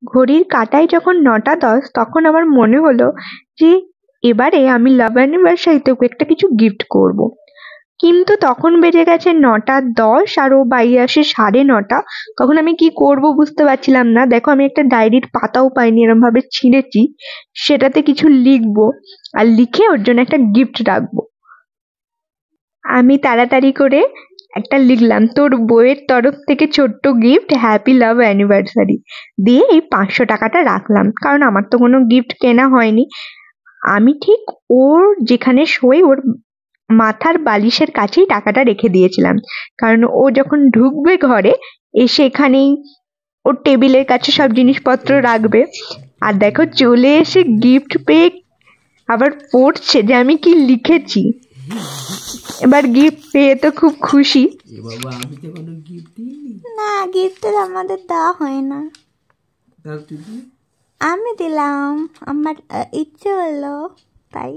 ঘড়ির কাঁটায় যখন ৯টা ১০ তখন আমার মনে হলো যে এবারে আমি লাভ অ্যানিভার্সারিতে ওকে একটা কিছু গিফট করব। কিন্তু তখন বেজে গেছে ৯টা ১০ আর ও বাড়ি আসে ৯:৩০। তখন আমি কি করব বুঝতে পারছিলাম না। দেখো আমি একটা ডায়েরির পাতাও পাইনি, এরম ভাবে ছিঁড়েছি, সেটাতে কিছু লিখবো আর লিখে ওর জন্য একটা গিফট রাখবো। আমি তাড়াতাড়ি করে একটা লিখলাম, তোর বইয়ের তরফ থেকে ছোট্ট গিফট, হ্যাপি লাভ অ্যানিভার্সারি, দিয়ে এই ৫০০ টাকাটা রাখলাম, কারণ আমার তো কোনো গিফট কেনা হয়নি। আমি ঠিক ওর যেখানে শোয় ওর মাথার বালিশের কাছেই টাকাটা রেখে দিয়েছিলাম, কারণ ও যখন ঢুকবে ঘরে এসে এখানেই ওর টেবিলের কাছে সব জিনিসপত্র রাখবে। আর দেখো চলে এসে গিফট পেয়ে আবার পড়ছে যে আমি কি লিখেছি। এবার গিফট পেয়ে তো খুব খুশি। না, গিফট আমাদের দেওয়া হয় না। আমি দিলাম, আমার ইচ্ছে হলো তাই।